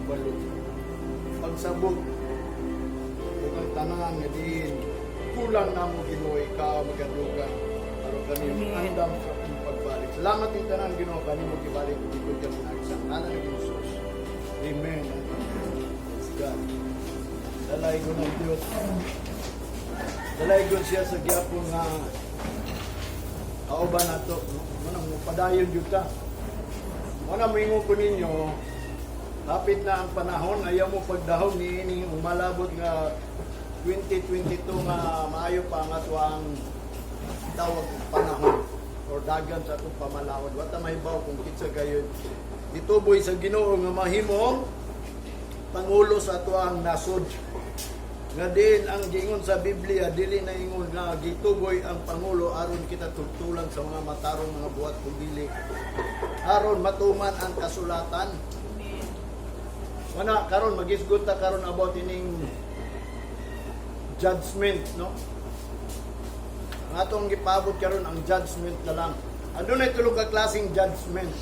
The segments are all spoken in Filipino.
kabalo. Pagsabot, kung ang tanan nga din, kulang na mo Ginoo, ikaw magadugang, aron kami andam sa akong pagbalik. Salamat yung tanan Ginoo, kami mo gibalik, ikot ka mo na isang tanan ng Jesus. Amen. Praise God. Dalay ko ng Diyos. Dalay ko siya sa gyapon nga kauban nato. Manang padayon jud ta. Manang mingo ko ninyo, hapit na ang panahon, ayaw mo pagdahon ni ini umalabot nga 2022 nga maayo pa nga tuang tawag panahon or dagan sa atong pamalawod. Wata mahibaw kung kitsa gayon. Ituboy sa Ginoo nga mahimong pangulo sa tuang nasod. Nga din ang gingon sa Biblia, dili na ingon nga gituboy ang pangulo aron kita tultulan sa mga matarong mga buhat kundili. Aron matuman ang kasulatan. Wana karon magisgot ta karon about ining judgment, no? Ang atong gipabot karon ang judgment na lang. Adunay tulo ka klaseng judgment.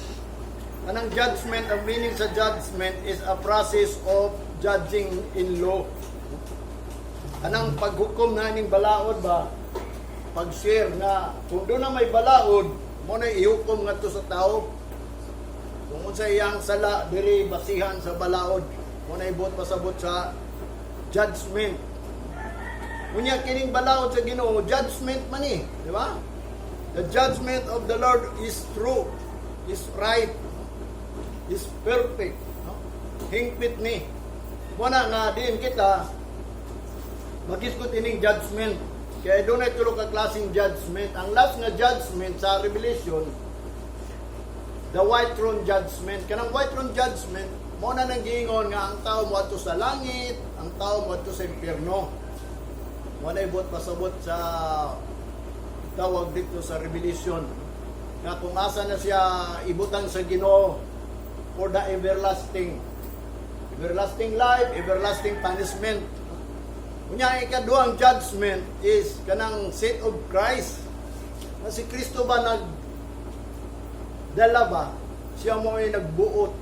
Anang judgment, ang meaning sa judgment is a process of judging in law. Anang paghukom na ning balaod ba? Pag-share na kung doon na may balaod, mo na ihukom nga to sa tao. Kung unsa iyang sala diri basihan sa balaod, mo na ibot pasabot sa judgment. Unya kining balaod sa Ginoo, judgment man ni, di ba? The judgment of the Lord is true, is right, is perfect. No? Hingpit ni. Muna nga din kita magiskot ining judgment. Kaya doon ay tulo ka klaseng judgment. Ang last nga judgment sa Revelation, the white throne judgment. Kanang white throne judgment, mo na nang giingon nga ang tao mo ato sa langit, ang tao mo ato sa impyerno. Mo na ibot pasabot sa tawag dito sa Revelation nga kung asa na siya ibutang sa Ginoo for the everlasting life, everlasting punishment. Kunya ikaduhang judgment is kanang seat of Christ. Na si Kristo ba dala ba? Siya mo ay nagbuot.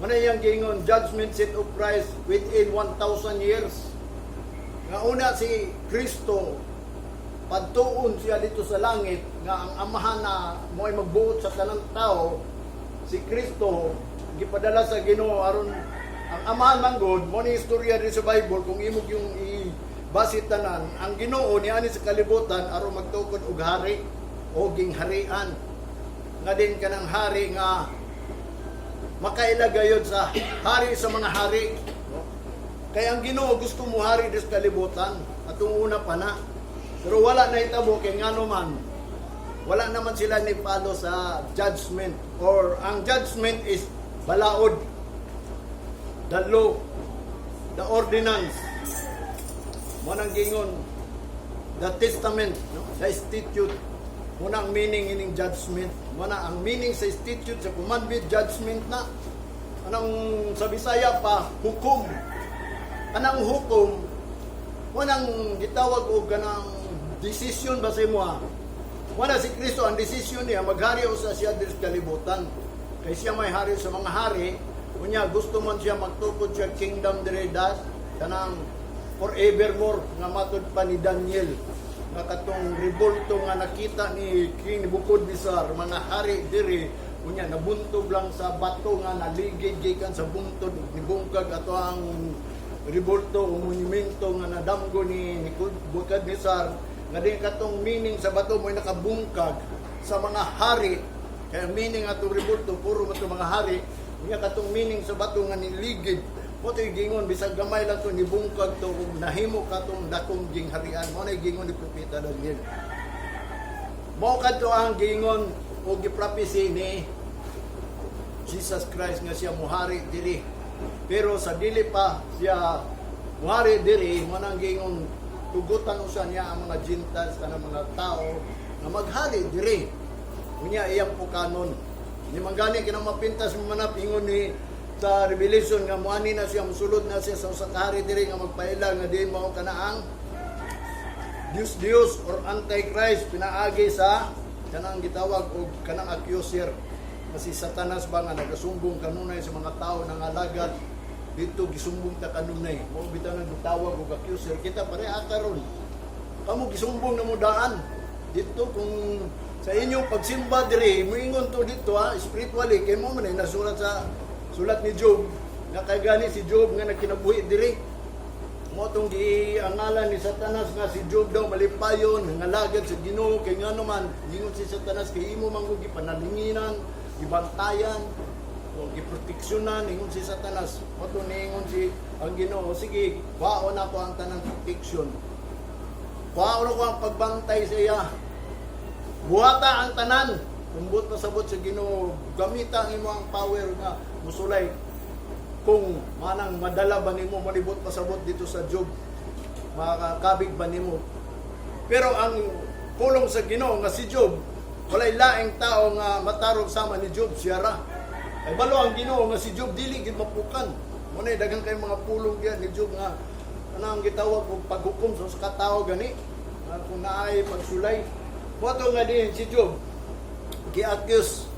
Muna yung gingon, judgment seat of Christ within 1,000 years. Nga una si Kristo, pagtuon siya dito sa langit, nga ang amahan na mo ay magbuot sa tanang tao, si Kristo, gipadala sa Ginoo aron ang amahan man God, mo ni istorya rin sa Bible, kung imog yung i-basit tanan, ang Ginoo ni ani sa kalibutan aron magtukod og hari o gingharian. Nga din kanang hari nga makailagayod sa hari sa mga hari. No? Kaya ang Ginoo gusto mo hari sa kalibutan atong una pa na. Pero wala na itabo kay ngano man. Wala naman sila ni palo sa judgment or ang judgment is balaod. The law, the ordinance, munang gingon, the testament, no? The statute, muna ang meaning ining judgment, muna ang meaning sa statute, sa commandment, judgment na, anong sa Bisaya pa, hukom, anang hukom, munang gitawag o ganang decision ba sa imo ha? Muna si Kristo, ang decision niya, maghari o sa siya sa kalibutan, kay siya may hari sa mga hari. Kunya gusto man siya magtukod siya kingdom dire das kanang forevermore nga matud pa ni Daniel nga katong revolto nga nakita ni King Nebuchadnezzar mga hari dire kunya nabuntog lang sa bato nga naligid gikan sa buntod ni bungkag ato ang revolto o monumento nga nadamgo ni Nebuchadnezzar nga din katong meaning sa bato mo nakabungkag sa mga hari kaya meaning atong revolto puro mato mga hari. Nga katong meaning sa bato nga niligid mo to'y gingon bisag gamay lang to ni bungkag to kung nahimo katong dakong gingharian mo na gingon ni propeta Daniel mo kadto ang gingon o giprapisi ni Jesus Christ nga siya muhari diri pero sa dili pa siya muhari diri mo nang gingon tugutan usa niya ang mga Gentiles kanang mga tao nga maghari diri unya iyang pukanon. Ni manggani kinang mapintas mo manap ingon ni sa Revelation nga muani na siya musulod na siya sa usa ka hari diri nga magpaila nga di mao kanaang Dios or Antichrist pinaagi sa kanang gitawag og kanang accuser Kasi Satanas ba nga nagasumbong kanunay sa mga tao ng alagad dito gisumbong ta kanunay. Mo bitaw nang gitawag og accuser kita pare karon. Kamo gisumbong na mo daan dito kung sa inyong pagsimba diri moingon to dito spiritually kay mo man ay nasulat sa sulat ni Job nga kay gani si Job nga nagkinabuhi diri. Mo tong giangalan ni Satanas nga si Job daw malipayon nangalagad sa Ginoo kay ngano man ingon si Satanas kay imo man panalinginan gibantayan o giproteksyonan ingon si Satanas o to ningon si ang Ginoo sige kwaon ako ang tanang proteksyon kwaon ako ang pagbantay sa iya buhata ang tanan kumbot pasabot sa Ginoo gamita ang imo ang power nga musulay kung manang madala ba nimo malibot pasabot dito sa Job makakabig ba nimo pero ang pulong sa Ginoo nga si Job walay laing tao nga matarong sama ni Job siya ra. Ay balo ang Ginoo nga si Job dili gid mapukan. Mo nay daghang kay mga pulong diyan ni Job nga anang gitawag og paghukom sa katao gani. Kung naay pagsulay. Moto nga din si Job gi-accuse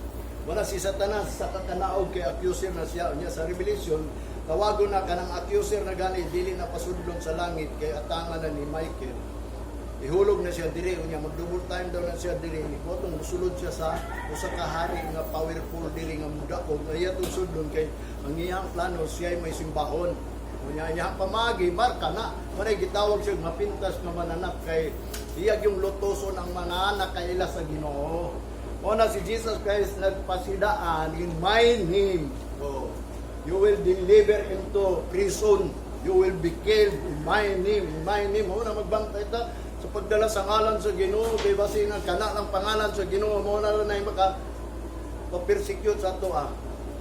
wala si Satanas sa kakanaog kay accuser na siya unya sa Revelation tawagon na kanang accuser na gani dili na pasudlong sa langit kay atangan na ni Michael. Ihulog na siya diri unya mag-double time daw na siya diri ni botong musulod siya sa usa ka hari nga powerful diri nga mudakog iya tong sudlon kay ang iyang plano siya ay may simbahon unya iya pamagi marka na maray gitawag siya nga pintas nga mananap kay iya yung lutoson ang mga anak kay ila sa Ginoo o na si Jesus Christ nagpasidaan in my name you will deliver into prison you will be killed in my name o na magbantay ta sa pagdala sa ngalan sa Ginoo kay basin ang kana ng pangalan sa Ginoo mo na rin ay maka pa-persecute sa ato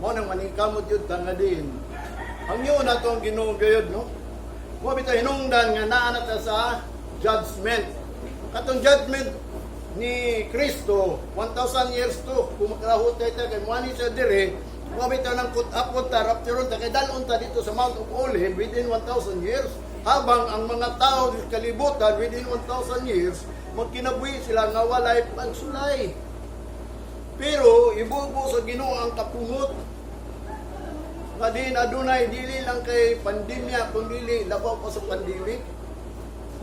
mo nang maningkamot yun nga din ang yun na ang Ginoo gayod no mo bitaw hinungdan nga naa na ta sa judgment katong judgment ni Kristo 1,000 years to kung makalahutay ta kay muani sa dire mo bitaw nang put-upon ta rapturon ta kay dalon ta dito sa Mount of Olives within 1,000 years habang ang mga tao sa kalibutan within 1,000 years, magkinabuhi sila nga walay pagsulay. Pero ibubo sa Ginoo ang kapungot. Nga din adunay dili lang kay pandemya kundi labaw pa sa pandemic.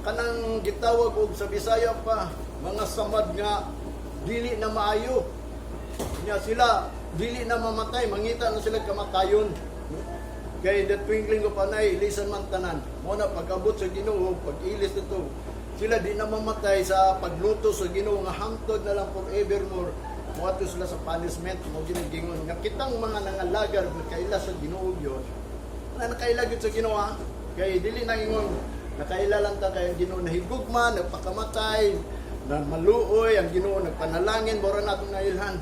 Kanang gitawag og sa Bisaya pa mga samad nga dili na maayo. Nya sila dili na mamatay, mangita na sila kamatayon. Kay the twinkling of an eye, lisan man tanan. Mo na pagabot sa Ginoo, pag-ilis nito, sila di na mamatay sa pagluto sa Ginoo nga hangtod na lang forevermore. Moadto sila sa punishment mo ginigingon nga kitang mga nangalagar nga kaila sa Ginoo Dios. Na nakailagid sa Ginoo kay dili na ingon nakaila lang ta kay Ginoo nahigugma, nagpakamatay, na maluoy ang Ginoo nagpanalangin bora nato nailhan.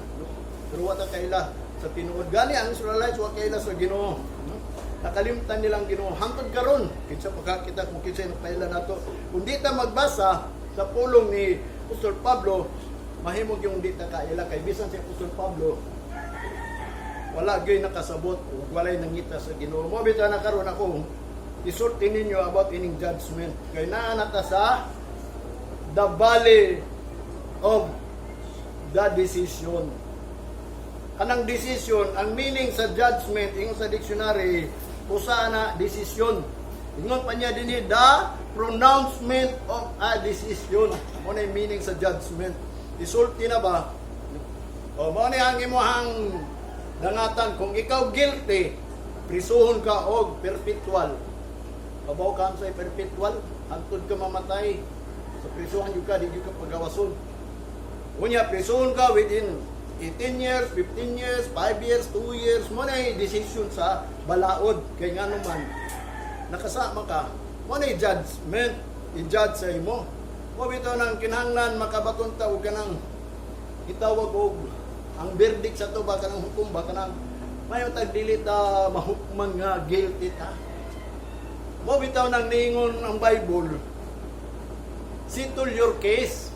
Pero wata kaila sa tinuod gani ang Israelites wa kaila sa Ginoo. Nakalimtan nilang Ginoo hangtod karon kinsa pagkakita kung kinsa nagpaila nato kung di ta magbasa sa pulong ni Apostol Pablo mahimog yung di ta kaila kay bisan si Apostol Pablo wala gyud nakasabot ug walay nangita sa Ginoo mo bitaw na karon ako isulti ninyo about ining judgment kay naa nata sa the valley of the decision kanang decision ang meaning sa judgment ingon sa dictionary usa na desisyon. Ingon pa niya dinhi the pronouncement of a decision. Mo na meaning sa judgment. Isulti na ba? O mo ni ang imong dangatan kung ikaw guilty, prisuhon ka og perpetual. Kabaw ka sa perpetual, hangtod ka mamatay. Sa prisuhan jud ka di jud ka pagawason. Unya prisuhon ka within 18 years, 15 years, 5 years, 2 years, mo na decision sa balaod. Kay nga naman, nakasama ka, mo na judgment, i-judge sa imo. Mo bitaw ng kinahanglan, makabaton ta, o kanang itawag og ang verdict sa to, baka ng hukum, baka ng mayo tagdili ta mahukman nga guilty ta. Mo bitaw ng ningon ang Bible, settle your case.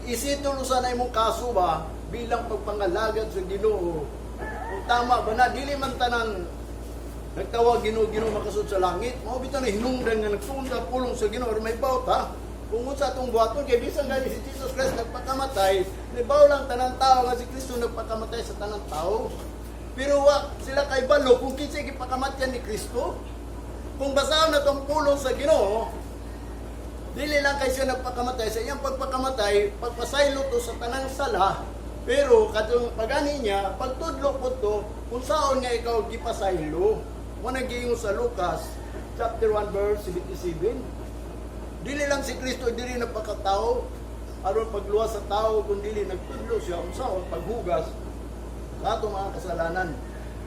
Isitol sana imong kaso ba, bilang pagpangalagad sa Ginoo. Kung tama ba na dili man tanan nagtawag Ginoo makasud sa langit, mao bitaw na hinungdan nga nagtunda pulong sa Ginoo may bawta. Kung sa atong buhaton kay bisan gani si Jesus Christ nagpakamatay, nibaw lang tanang tao nga si Kristo nagpakamatay sa tanang tao. Pero wa sila kay balo kung kinsa gipakamatyan ni Kristo. Kung basahon na tong pulong sa Ginoo, dili lang kay siya nagpakamatay sa iyang pagpakamatay, pagpasaylo to sa tanang sala. Pero katong pagani niya, pagtudlo po to, kung saan nga ikaw gipasaylo. Mo nagiingon sa Lucas chapter 1 verse 77. Dili lang si Kristo dili nagpakatao aron pagluwas sa tao kun dili nagtudlo siya unsaon paghugas sa atong mga kasalanan.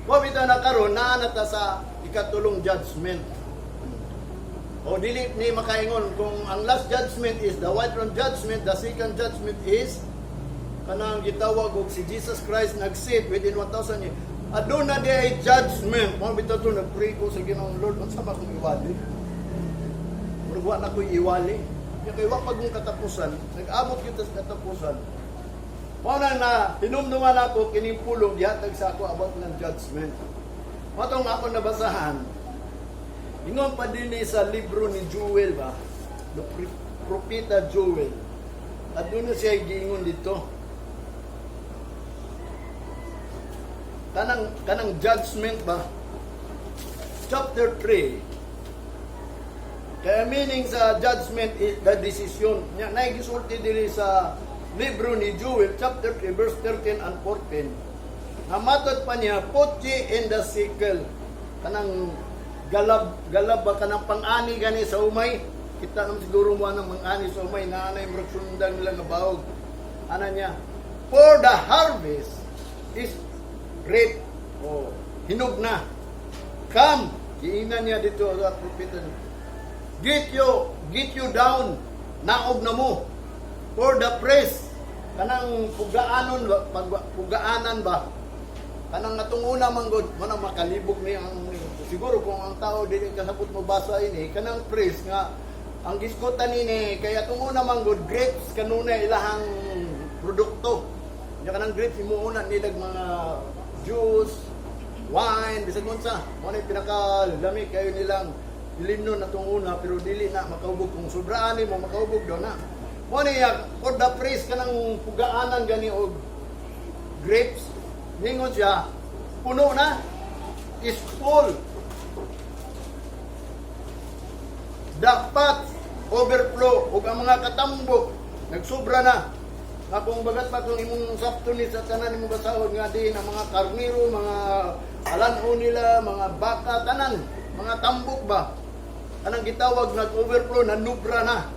Wa bitaw na karon naa na ta sa ikatulong judgment. O dili ni makaingon kung ang last judgment is the white throne judgment, the second judgment is kanang gitawag og si Jesus Christ nag-sit within 1,000 years. Aduna di ay judgment. Mo bitaw to nagpray ko sa Ginoong Lord unsa ba kung iwali? Wa na ko'y iwali. Yung kay wapag mong katapusan, nag-abot kita sa katapusan. Muna na, tinumduman ako, kining pulong, dihatag sa ako about ng judgment. Matong ako nabasahan, ingon pa din sa libro ni Joel ba? The Propeta Joel. At doon na siya giingon dito. Kanang judgment ba? Chapter 3. Kaya meaning sa judgment is the decision. Naigisulti diri sa libro ni Joel, chapter 3, verse 13 and 14. Namatod pa niya, put ye in the sickle. Kanang galab ba kanang pang-ani gani sa umay. Kita naman siguro mo ng mang-ani sa umay na anay maragsundang nila nga bahog. Ano niya? For the harvest is ripe. Oh, hinog na. Come. Kiingan niya dito sa propeta niya. Get you down, naog na mo. For the praise, kanang pugaanan ba? Kanang natunguna manggod, mo na makalibog ni ang siguro kung ang tao dili kasabot mo basa ini, kanang praise nga ang gisgotan ini kaya tunguna manggod grapes kanuna ilahang produkto. Ya kanang grapes imuuna nilag mga juice, wine, bisag unsa, mo na pinaka-lami kayo nilang limno na itong una, pero dili na makaubog. Kung sobraan mo, makaubog daw na. Mo niya, for the praise ka ng pugaanan gani o grapes, ningon siya, puno na, is full. Dapat overflow, o ang mga katambok, nagsobra na. Na kung bagat pa kung imong sapto ni sa tanan imong basahon nga din, ang mga karniro, mga alanho nila, mga baka, tanan, mga tambok ba? Anong gitawag nag-overflow, nanubra na.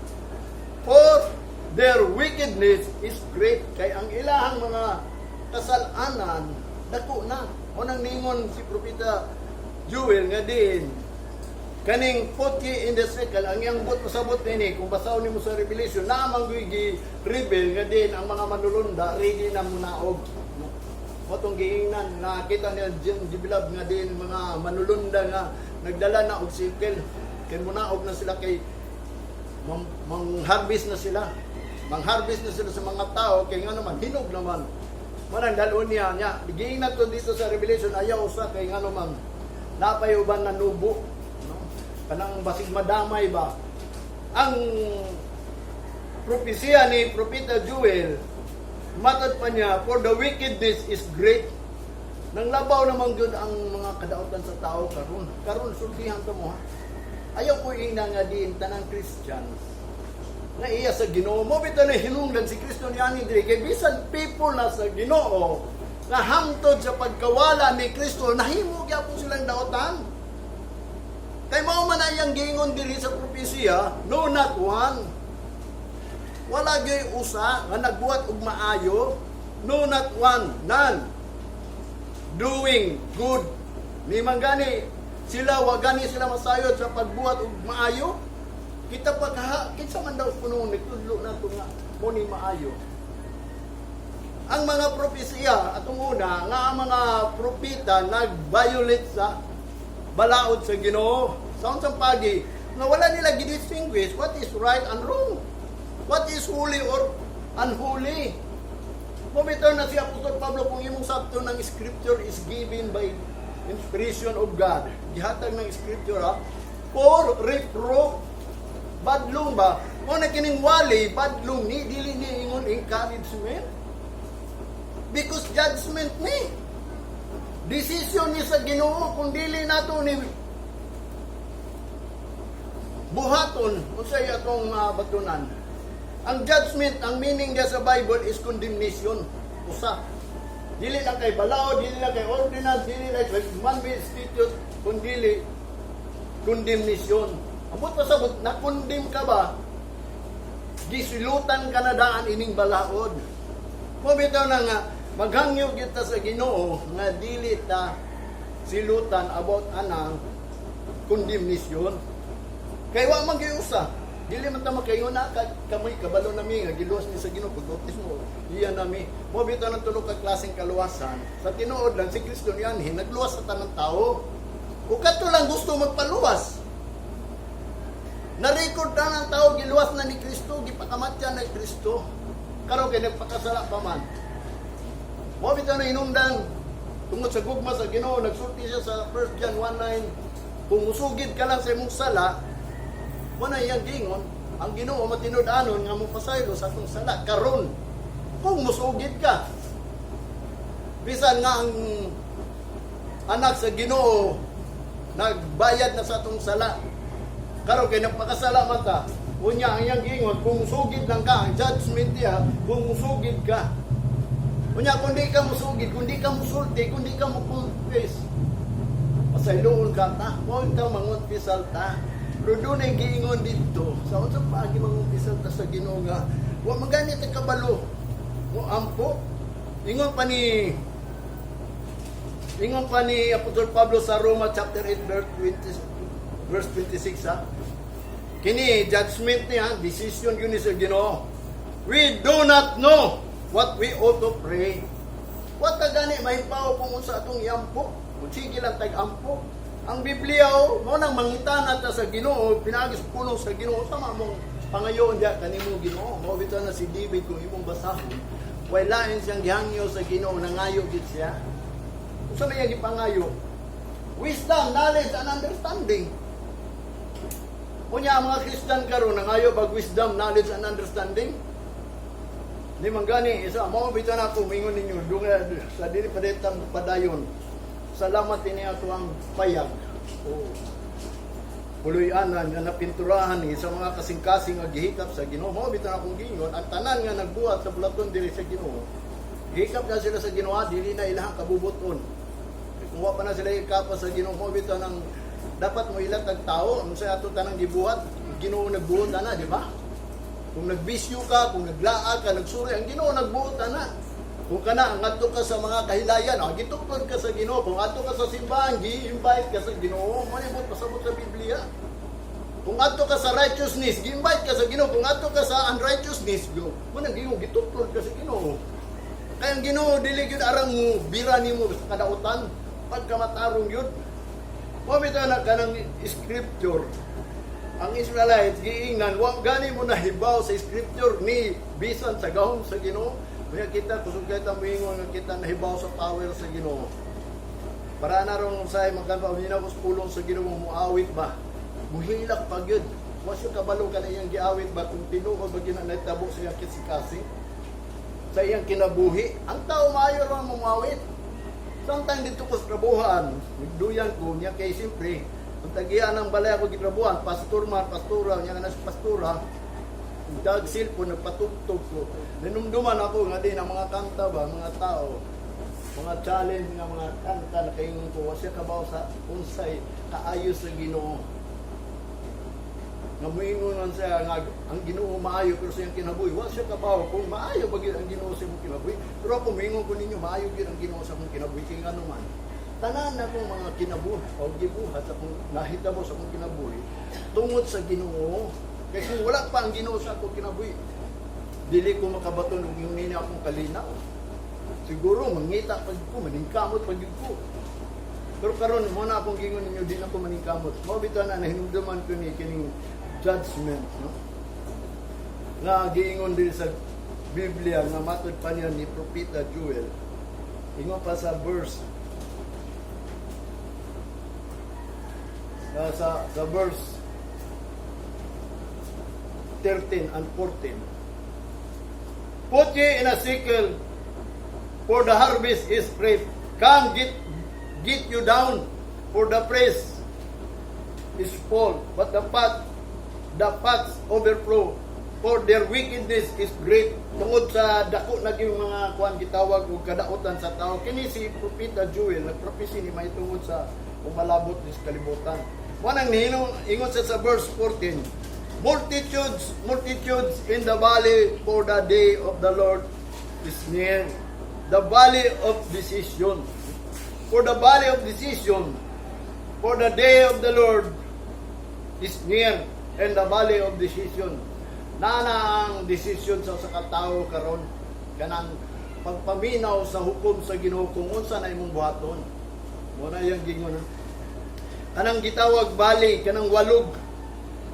For their wickedness is great. Kay ang ilahang mga kasalanan, dako na. O nang ningon si Propeta Joel nga din, kaning put ye in the sickle, ang iyang bot pasabot nini, kung basahon nimo sa Revelation, naamang gi rebel nga din, ang mga manulunda, ready na munaog. Matong giingnan, nakita niya Jibilab nga din, mga manulunda nga, nagdala na og sickle. Kaya munaog na sila kay mang-harvest na sila. Mang-harvest na sila sa mga tao, kaya nga naman, hinog naman. Manang dalon niya, biging na to dito sa Revelation, ayaw sa, kaya nga naman, napayuban na nubo. No? Kanang basig madamay ba? Ang propesya ni Propeta Joel, matad pa niya, for the wickedness is great. Nang labaw naman yun ang mga kadaotan sa tao karon. Karon sultihan to mo ha. Ayaw ko ina nga din tanang Christians na iya sa Ginoo. Mo bitaw na hinungdan si Kristo ni ani diri kay bisan people na sa Ginoo na hangtod sa pagkawala ni Kristo nahimo gyapon silang daotan. Kay mao man ayang giingon diri sa propesya, no not one. Wala gyud usa nga nagbuhat og maayo, no not one, none. Doing good. Ni mangani sila wagani sila masayod sa pagbuhat og maayo. Kita pa kinsa man daw kuno nitudlo nato nga mo ni maayo. Ang mga propesya atong una nga ang mga propeta nag-violate sa balaod sa Ginoo. Sa unsang pagi nga wala nila gidistinguish what is right and wrong. What is holy or unholy. Bumitaw na si Apostol Pablo kung imong sabto ng scripture is given by inspiration of God. Gihatag ng scripture for reproof. Badlong ba? Mo na kining wali badlong ni dili ni ingon encouragement. Because judgment ni. Decision ni sa Ginoo kung dili nato ni buhaton unsay atong batunan. Ang judgment, ang meaning niya sa Bible is condemnation. Usa. Dili lang kay balao, dili lang kay ordinance, dili lang kay man-made statute, kundi condemnation. Amot pa sabot, na-condemn ka ba? Gisilutan ka na daan ining balaod. Mabitaw na nga, maghangyo kita sa Ginoo nga dili ta silutan about anang condemnation. Kaya wa man gyusa. Dili man ta makaingon na kamoy kabalo nami nga giluwas ni sa Ginoo pag-bautismo. Iya nami. Mo bitaw ng tulo ka klaseng kaluwasan. Sa tinuod lang si Kristo niyan nagluwas sa tanang tao. O kadto lang gusto magpaluwas. Na-record na ng tao giluwas na ni Kristo, gipakamatyan na ni Kristo. Karon kay nagpakasala pa man. Mo bitaw na hinungdan tungod sa gugma sa Ginoo nagsulti siya sa 1 John 1:9 kung musugid ka lang sa imong sala wala iyang gingon, ang Ginoo matinud-anon nga mopasaylo sa atong sala karon kung musugid ka. Bisan nga ang anak sa Ginoo nagbayad na sa atong sala. Karon kay nagpakasala man ta, unya ang iyang gingon kung musugid lang ka, ang judgment niya kung musugid ka. Unya kung di ka musugid, kung di ka musulti, kung di ka mo-confess, pasayloon ka ta, huwag ka mangunpisal ta. Pero doon ay giingon dito, sa unsa paagi mangunpisal ta sa Ginoo nga, huwag maganit ang kabalo, mo ampo. Ingon pa ni Apostol Pablo sa Roma chapter 8 verse 26 ha. Kini judgment niya, decision yun ni sa Ginoo. We do not know what we ought to pray. What ta gani mahibaw kung unsa atong iampo? Kung sige lang tag-ampo. Ang Biblia mo nang mangitana ta sa Ginoo, pinagis puno sa Ginoo sama mong pangayoon diya kanimo Ginoo. Mao bitaw na si David kung imong basahon. Wala siyang gihangyo sa Ginoo, nangayo gid siya. Unsa may gipangayo? Wisdom, knowledge, and understanding. Kunya ang mga Christian karon nangayo bag wisdom, knowledge, and understanding. Di man gani isa mao bitaw na ko mingon ninyo dunga sa dili padetang padayon. Salamat ini ato ang payag. O puloy-anan nga napinturahan ni sa mga kasing-kasing nga gihikap sa Ginoo. Mao bitaw na kong gingon ang tanan nga nagbuhat sa bulaton diri sa Ginoo. Gihikap na sila sa Ginoo, dili na ilahang kabubuton. Kung wa pa na sila ikapa sa Ginoo, mao bitaw nang dapat mo ilatag tao ang sa ato tanang gibuhat. Ginoo nagbuhat na, di ba? Kung nagbisyo ka, kung naglaa ka, nagsuri, ang Ginoo nagbuhat na. Kung kana ang adto ka sa mga kahilayan, gituklod ka sa Ginoo. Kung adto ka sa simbahan, gi-invite ka sa Ginoo. Manibot pasabot sa Biblia. Kung adto ka sa righteousness, gi-invite ka sa Ginoo. Kung adto ka sa unrighteousness, mo nang gituklod ka sa Ginoo. Kaya ang Ginoo dili gyud arang mo bira nimo sa kadautan pagkamatarong yun. Mo bitaw na kanang scripture. Ang Israelites giingnan wa gani mo nahibaw sa scripture ni bisan sa gahom sa Ginoo. Kaya kita kusog kita moingon nga kita nahibaw sa power sa Ginoo. Para na ron say magkapaminaw ko pulong sa Ginoo muawit ba. Muhilak pag yun. Wa siya kabalo ka na iyang giawit ba kung tinuod ba gyud na nahitabo sa iyang kisikasi sa iyang kinabuhi. Ang tao maayo ron muawit. Samtang dito ko sa trabuhan, nagduyan ko niya kay siyempre ang tagian ng balay ako gitrabuhan, pastor man, pastora, niya nga sa pastora, dag silpo, nagpatugtog ko. Ninumduman ako nga din ang mga kanta ba, mga tao, mga challenge nga mga kanta na kayong ko, wasya kabaw sa unsay kaayos sa Ginoo. Nga muingon siya nga ang Ginoo maayo pero sa iyang kinabuhi, wasya kabaw kung maayo ba gyud ang Ginoo sa imong kinabuhi. Pero ako muingon ko ninyo maayo gyud ang Ginoo sa imong kinabuhi kay ngano man. Tanan na kong mga kinabuhi o gibuhat sa kung nahitabo sa akong kinabuhi tungod sa Ginoo. Kaya kung wala pa ang Ginoo sa akong kinabuhi, dili ko makabaton og yung nini akong kalinaw. Siguro mangita pag ko, maningkamot pag ko. Pero karon mo na akong gingon ninyo, di na ko maningkamot. Mao bitaw na nahinumduman ko ni kining judgment, no? Nga giingon din sa Biblia nga matud pa niya ni Propeta Joel. Ingon pa sa verse sa verse 10 13 and 14. Put ye in a sickle, for the harvest is ripe. Come, get you down, for the press is full, but the pots overflow, for their wickedness is great. Tungod sa dako na yung mga kuan gitawag og kadautan sa tao. Kini si Propeta Joel nagprophecy ni may tungod sa umalabot sa kalibutan. Wanang ingon sa verse 14. Multitudes in the valley, for the day of the Lord is near. The valley of decision. For the valley of decision, for the day of the Lord is near, and the valley of decision. Nana ang decision sa katao karon, kanang pagpaminaw sa hukom sa Ginoo kung unsa na imong buhaton. Muna yang gingon. Kanang gitawag valley, kanang walog,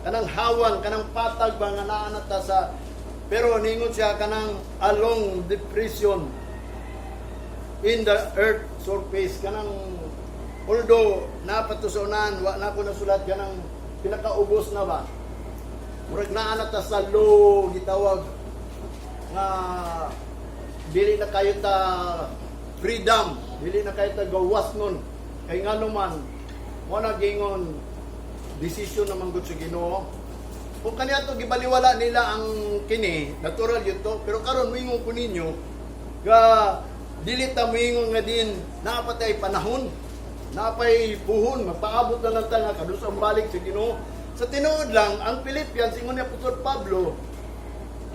kanang hawan, kanang patag ba nga naa nata sa, pero ningon siya kanang along depression in the earth surface, kanang although napatusonan wa na ko nasulat kanang pinakaubos na ba, murag naa nata sa low gitawag nga dili na kayo ta freedom, dili na kayo ta gawas nun kay ngano man mo na gingon desisyon naman gud sa Ginoo. Kung kaniya to gibaliwala nila ang kini, natural yun to, pero karon moingon ko ninyo ga dili ta moingon nga din napatay panahon, napay puhon, magpaabot na lang ta nga kadusang balik sa Ginoo. Sa tinuod lang ang Philippians ingon ni Apostol Pablo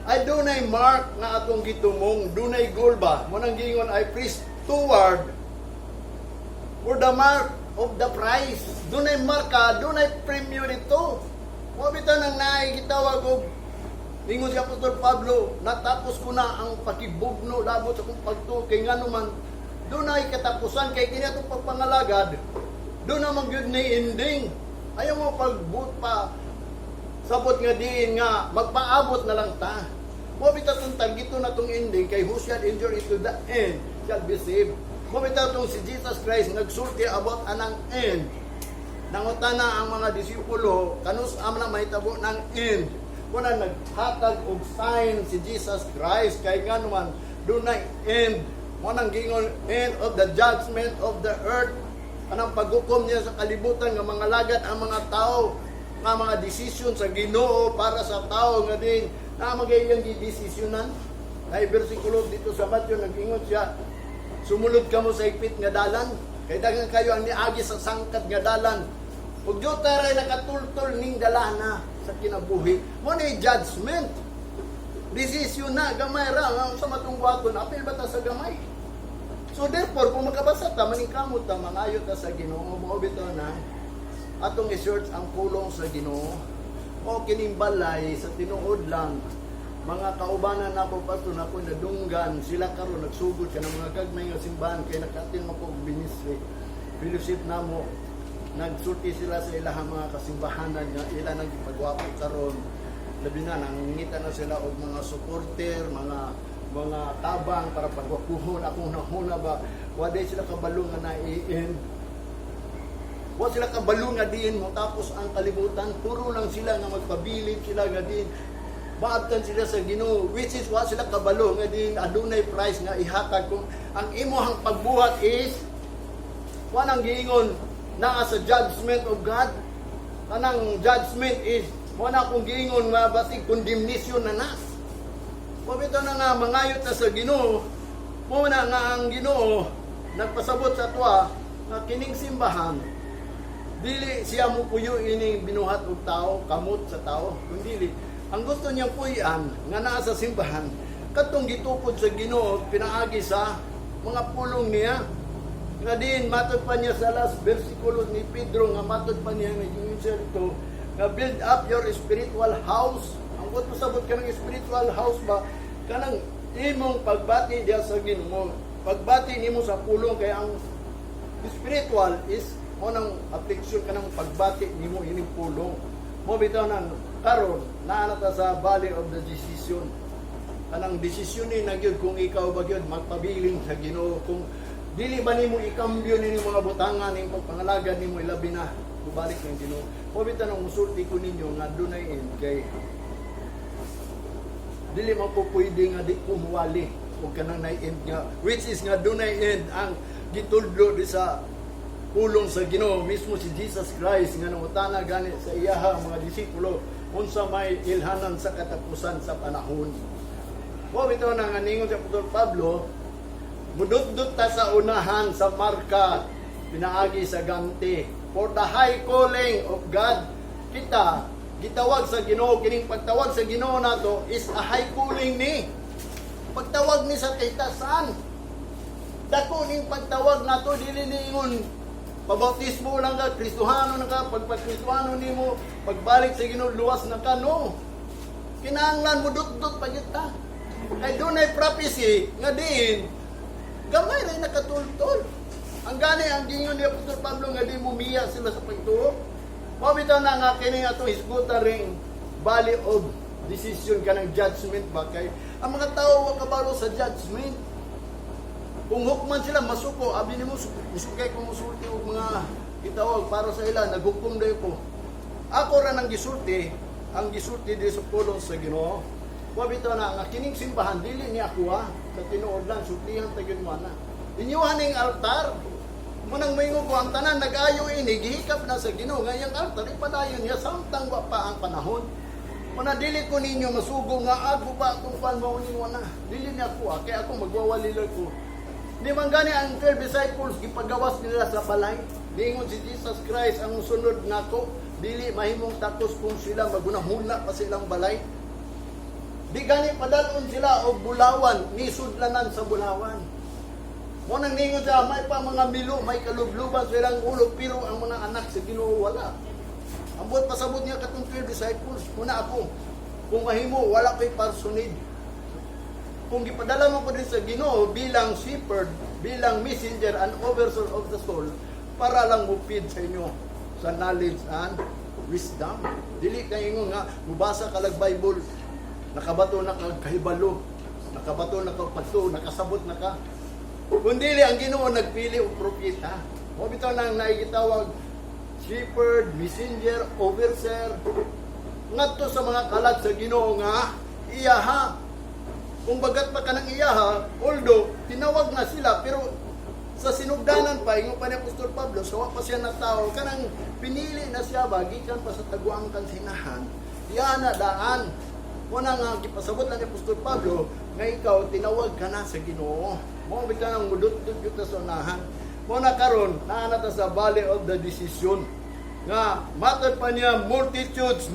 ay dunay mark nga atong gitumong, dunay goal ba mo nang gingon ay press toward for the mark of the prize. Dunay marka, dunay premyo nito. Mo bitan nang naay gitawag og ingon si Apostol Pablo, natapos ko na ang pakibugno labot sa kong pagtuo kay ngano man dunay katapusan kay kini atong pagpangalagad. Doon na magyud ni ending. Ayaw mo pagbut pa sabot nga diin nga magpaabot na lang ta. Mo bitan targito na tong ending kay who shall endure it to the end shall be saved. Kumita itong si Jesus Christ nagsulti about anang end. Nangutana ang mga disipulo, kanus amna mahitabo ng end. Kuna naghatag og sign si Jesus Christ, kay nga naman, doon na end. Munang gingon, end of the judgment of the earth. Anang paghukom niya sa kalibutan ng mga lagat ang mga tao, nga mga desisyon sa Ginoo para sa tao nga din, na magayang gidesisyonan. Ay bersikulo dito sa Matthew, nag-ingon siya, sumulod ka mo sa ipit nga dalan, kay dagan kayo ang niagi sa sangkat nga dalan. Ug taray nakatultol ning dalana sa kinabuhi. Mo ni judgment. Desisyon na gamay ra nga sa matungwaton, apil ba ta sa gamay? So therefore, kung makabasa ta maningkamot ta mangayo ta sa Ginoo, mo bitaw na atong i-search ang pulong sa Ginoo. O kining balay sa tinuod lang mga kaubanan na po pato na po nadunggan sila karon nagsugod ka ng mga gagmay nga simbahan kay nakatin mo po biniswe fellowship na mo nagsulti sila sa ilahang mga kasimbahanan nga ila nang ipagwapo karon labi na nangingita na sila og mga supporter mga tabang para pagwapuhon akong nahuna ba wala sila kabalo nga na-end wala sila kabalo nga diin mo tapos ang kalibutan puro lang sila nga magpabilin sila nga din baatan sila sa Ginoo, which is wa sila kabalo nga din adunay price nga ihatag kung ang imuhang pagbuhat is wanang giingon naa sa judgment of God. Kanang judgment is wala kung giingon nga basig condemnation na nas. Mabito na nga mangayot na sa Ginoo, mo na nga ang Ginoo nagpasabot sa tuwa nga kining simbahan dili siya mo puyo ining binuhat og tao, kamot sa tao, kundi ang gusto niyang puyan nga naa sa simbahan katong gitukod sa Ginoo pinaagi sa mga pulong niya nga din matod pa niya sa last versikulo ni Pedro nga matod pa niya nga ito nga build up your spiritual house. Ang gusto sabot ka ng spiritual house ba kanang imong pagbati diya sa Ginoo, pagbati nimo sa pulong kay ang spiritual is mo nang affliction kanang pagbati nimo ining pulong mo bitaw nang karon naa ta sa valley of the decision. Kanang desisyon ni nagyud kung ikaw ba gyud magpabiling sa Ginoo, kung dili ba nimo ikambyo nini mga butangan ning pagpangalaga nimo ilabi na kubalik ng Ginoo. Mo bitaw nang musulti ko ninyo nga dunay end kay dili man po pwede nga di kumuwali o kanang na-end nga, which is nga dunay end ang gitudlo di sa pulong sa Ginoo mismo si Jesus Christ nga nangutana gani sa iyaha mga disipulo unsa may ilhanan sa katapusan sa panahon. Wa bitaw na nga ningon si Apostol Pablo, mududot ta sa unahan sa marka pinaagi sa ganti. For the high calling of God, kita gitawag sa Ginoo, kining pagtawag sa Ginoo nato is a high calling ni. Pagtawag ni sa kitasan. Dako ning pagtawag nato dili ningon pabautismo lang ka, Kristohano na ka, pagpag-Kristohano nimo, pagbalik sa Ginoo luwas na ka, no. Kinahanglan mo dut-dut pa kita. Kay doon ay prophecy nga diin, gamay rin nakatultol. Ang gani ang gingon ni Apostol Pablo nga di mumiya sila sa pagtuo. Mabitaw na nga kini atong isguta ring valley of decision ka ng judgment ba kay ang mga tao wa kabalo sa judgment. Kung hukman sila masuko, abi nimo musukay kung musulti og mga gitawag para sa ila naghukom dayo ko. Ako ra nang gisulti, ang gisulti di sa pulong sa Ginoo. Wa bitaw na nga kining simbahan dili ni ako sa tinuod lang sultihan ta gyud mana. Inyuhan ning altar. Munang moingon ko ang tanan nag-ayo ini gihikap na sa Ginoo nga yang altar ipadayon niya samtang wa pa ang panahon. Muna dili ko ninyo masugo nga ako ba kung pan mao ninyo na. Dili ni ako kay ako magwawalilay ko. Di man gani ang 12 disciples gipagawas nila sa balay. Dingon si Jesus Christ ang sunod nako, dili mahimong takos kung sila magunahula pa silang balay. Di gani padalon sila og bulawan, ni sudlanan sa bulawan. Mo nang ningon siya, may pa mga milo, may kalubluban sa ilang ulo, pero ang mga anak sa Ginoo wala. Ang buot pasabot niya katong 12 disciples, muna ako, kung mahimo, wala ko'y personid. Kung gipadala mo ko din sa Ginoo bilang shepherd, bilang messenger and overseer of the soul, para lang mupid sa inyo sa knowledge and wisdom. Dili kayo nga, mubasa ka lag Bible, nakabato na kag kahibalo, nakabato na kag pagto, nakasabot na ka. Kung dili ang Ginoo nagpili og propeta. Mo bitaw nang naigitawag shepherd, messenger, overseer ngadto sa mga kalat sa Ginoo nga iyaha. Kung bagat pa ka ng iyaha, although tinawag na sila, pero sa sinugdanan pa, ingon pa ni Apostol Pablo, sawa pa siya na tao, kanang pinili na siya, bagikan pa sa taguang kansinahan, iyan na daan. Muna nga, kipasabot lang ni Apostol Pablo, nga ikaw, tinawag ka na sa Ginoo. Mo bigla nang mudut-dut kita sa unahan. Muna karon, naanata sa valley of the decision. Nga, matod pa niya, multitudes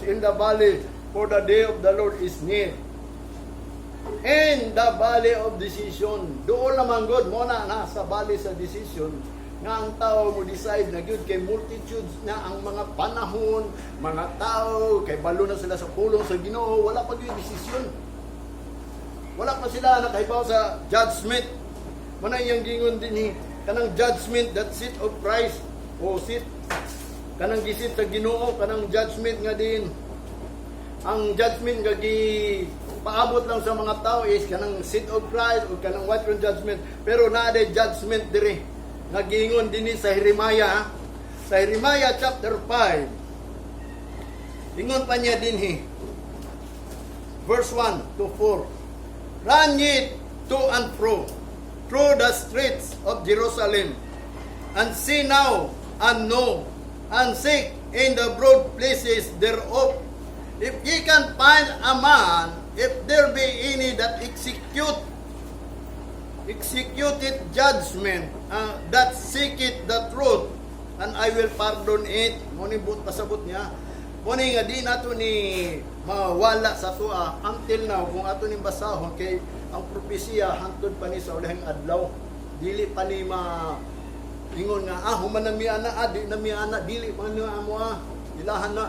in the valley, for the day of the Lord is near. In the valley of decision, doon naman God mo na sa valley sa decision nga ang tao mo decide na good kay multitudes na ang mga panahon, mga tao kay balo na sila sa pulong sa Ginoo, wala pa gyud decision, wala pa sila nakahibaw sa judgment. Muna iyang gingon din kanang judgment that seat of Christ o seat kanang gisit sa Ginoo, kanang judgment nga din ang judgment nga paabot lang sa mga tao is kanang seat of Christ o kanang white throne judgment, pero naade judgment dire nagingon dinhi sa Jeremiah chapter 5. Ingon pa niya dinhi verse 1 to 4, run ye to and fro through the streets of Jerusalem, and see now and know, and seek in the broad places thereof, if ye can find a man, if there be any that executed judgment, that seeketh the truth, and I will pardon it. Muni but pasabot niya. Muni nga di nato ni mawala sa tuwa until now kung ato ni basahon kay ang propesya hangtod pa ni sa ulahing adlaw. Dili pa ni ingon nga human na mi ana di na mi ana dili man ni amo ilahan na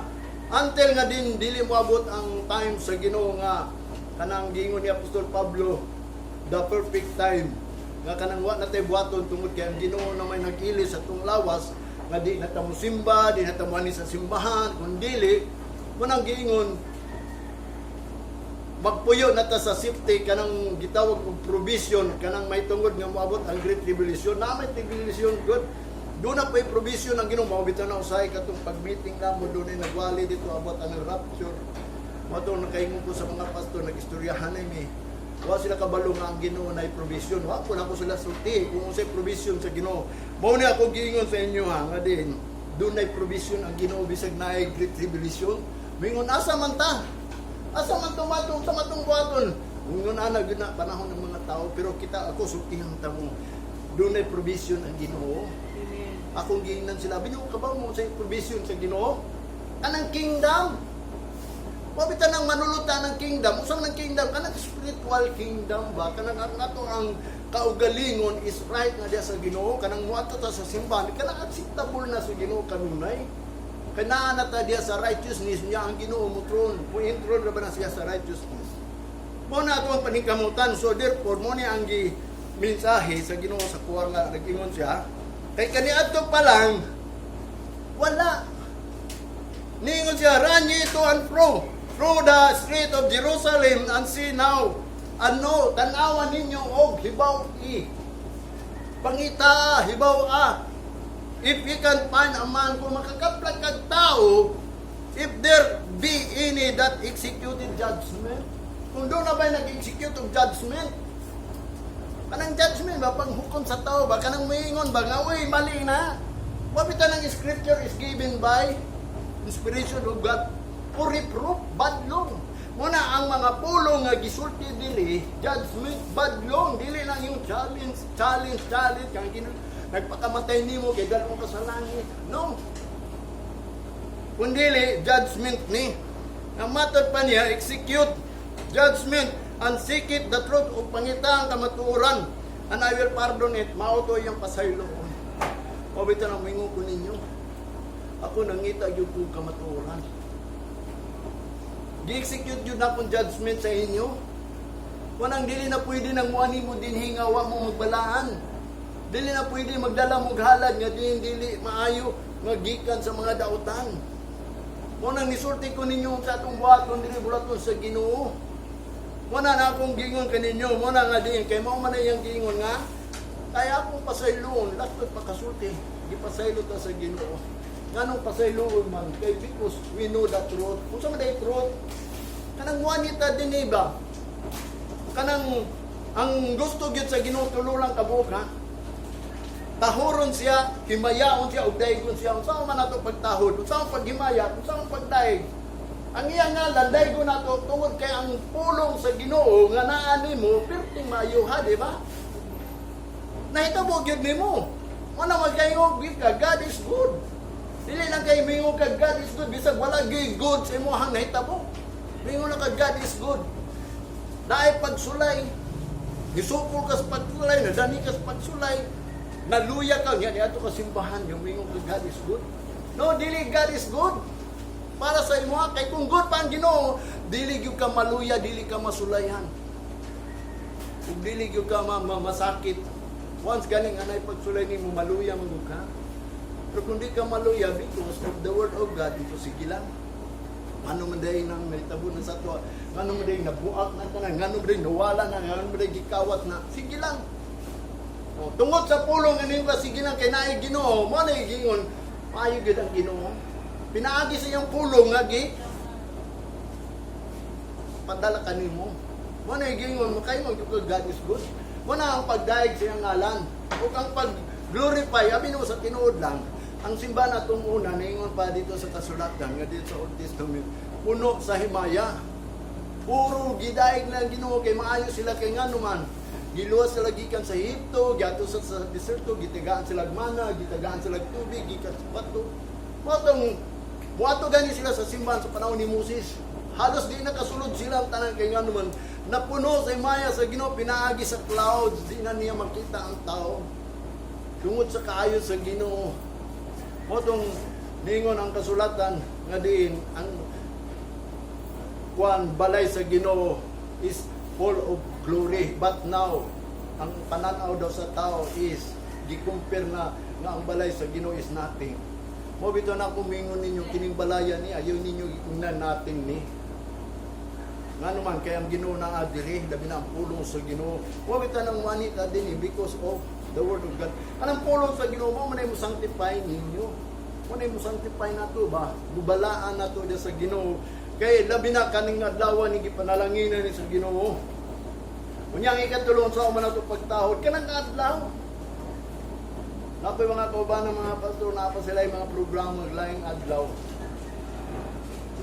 until nga din dili mo abot ang time sa Ginoo nga kanang gingon ni Apostol Pablo, the perfect time nga kanang wa natay buhaton tungod kay ang Ginoo na may nag-ili sa tong lawas nga di nata mo simba, di nata mo ani sa simbahan, kun dili mo nang giingon magpuyo nata sa safety kanang gitawag og provision kanang may tungod nga moabot ang great tribulation. Na may tribulation good, do na pay provision ang Ginoo. Mao bitaw na usahay katong pag-meeting na mo do na nagwali dito abot ang rapture. Mato nakaingon ko sa mga pastor nagistoryahan na mi. Wa sila kabalo nga ang Ginoo na provision. Wa ko na ko sila sulti kung unsay provision sa Ginoo. Mao ni ako giingon sa inyo ha nga din dunay provision ang Ginoo bisag naay great tribulation. Mingon asa man ta? Asa man tumatong sa matong buhaton? Mingon ana gyud na panahon ng mga tao pero kita ako sultihan ta mo. Dunay provision ang Ginoo. Akong giingnan sila, binyo ka ba mo sa provision sa Ginoo? Kanang kingdom. Pabitan ng manulutan ng kingdom. Usang ng kingdom, kanang spiritual kingdom ba? Kanang ato ang kaugalingon is right na diya sa Ginoo. Kanang muato ta sa simbahan. Kanang acceptable na sa Ginoo kanunay. Kanaan na ta diya sa righteousness niya ang Ginoo mo tron. Puintron na ba na siya sa righteousness? Mo na ito ang paningkamutan. So therefore, mo ni ang mensahe sa Ginoo sa kuha nga nag-ingon siya. Kay kaniadto pa lang, wala. Ningon siya, run ye to and fro through the street of Jerusalem and see now. Ano, tanawan ninyo og hibaw-i. Pangita, hibaw-a. If you can find a man kung makakaplag kag tao, if there be any that executed judgment, kung doon na ba nag-execute of judgment, kanang judgment ba, panghukom sa tao ba, kanang maingon ba, nga, uy, mali na. Wabitan ng scripture is given by inspiration of God for reproof, badlong. Muna ang mga pulong nga gisulti dili, judgment, badlong, dili lang yung challenge, kang nagpakamatay nimo kay dalawang ka sa langit. No. Kung dili, judgment ni. Ang matod pa niya, execute judgment and seek it the truth o pangita ang kamatuoran and I will pardon it. Mauto yung pasaylo ko. Pabitan ang mingo ko ninyo. Ako nangita yung kong kamatuoran. Di-execute yun na akong judgment sa inyo. Wanang dili na pwede nang muani mo din hingawa mo magbalaan. Dili na pwede magdala mo halad nga dili maayo magikan sa mga dautan. Wanang nisulti ko ninyo sa atong buhaton dili bulaton sa Ginoo. Muna na akong gingon kaninyo, muna nga din, kay mo man na yung gingon nga, kaya akong pasayloon, lakot pakasulti, di pasaylo ta sa Ginoo. Nganong pasayloon man, kay because we know the truth. Kung sa maday truth, kanang wanita din iba, kanang, ang gusto gyud sa Ginoo, tululang kabuk ha, tahuron siya, himayaon siya, ugdaygon siya, kung saan man nato pagtahod, kung saan paghimaya, kung saan pagdaig, ang iya nga landay ko na to tungod kay ang pulong sa Ginoo nga naani mo perting maayuha, di ba? Nahitabo gyud nimo. Ano magkayong ka, God is good. Dili lang kay mingo ka God is good bisag wala gyud good sa imong nahitabo. Mingo lang ka God is good. Dai pagsulay. Gisukol ka sa pagsulay, nadani ka sa pagsulay. Naluya ka nga ato ka simbahan yung mingo ka God is good. No, dili God is good. Para sa imo kay kung good pa ang Ginoo, dili gyud ka maluya, dili ka masulayan. Kung dili gyud ka masakit, once ganing anay pagsulay nimo maluya man ka. Pero kung di ka maluya because of the word of God, ito sige lang. Ano man day nang nahitabo na sa to, ano man day nabuak na tanan, ano man day nawala na, ano man day gikawat na, sige lang. O, tungod sa pulong aning ba sige lang kay naay Ginoo, mo na gingon, maayo gyud ang Ginoo. Pinaagi sa iyong pulong nga gi padala kanimo. Mo na gingon mo kay mo God is good. Mo na ang pagdaig sa iyang ngalan. Ug ang pag-glorify abi no sa tinuod lang. Ang simbahan atong una ningon pa dito sa kasulatan nga dito sa Old Testament, puno sa himaya. Puro gidaig lang Ginoo kay maayo sila kay ngano man. Giluwas sila gikan sa Ehipto, giadto sa deserto, gitagaan sila mana, gitagaan sila tubig, gikan sa bato. Muato gani sila sa simbahan sa panahon ni Moses. Halos di nakasulod sila ang tanan kay ngano man napuno sa himaya sa Ginoo, pinaagi sa clouds, di na niya makita ang tao. Tungod sa kaayo sa Ginoo. Motong ningon ang kasulatan nga diin ang balay sa Ginoo is full of glory. But now, ang pananaw daw sa tao is gi-compare na nga ang balay sa Ginoo is nothing. Mo bito na kumingon ninyo kining balaya ni ayaw ninyo gikunan natin ni. Nga naman kay ang Ginoo na adiri labi na ang pulong sa Ginoo. Mo bito nang manita din because of the word of God. Anong pulong sa Ginoo mo man mo sanctify ninyo. Mo mo sanctify nato ba? Bubalaan nato sa Ginoo Kay labi na kaning adlaw ni gipanalanginan ni sa Ginoo. Unyang ikatulong sa man ato pagtahod kanang adlaw. Napoy mga kauban ng mga pastor na pa sila yung mga programa laing adlaw.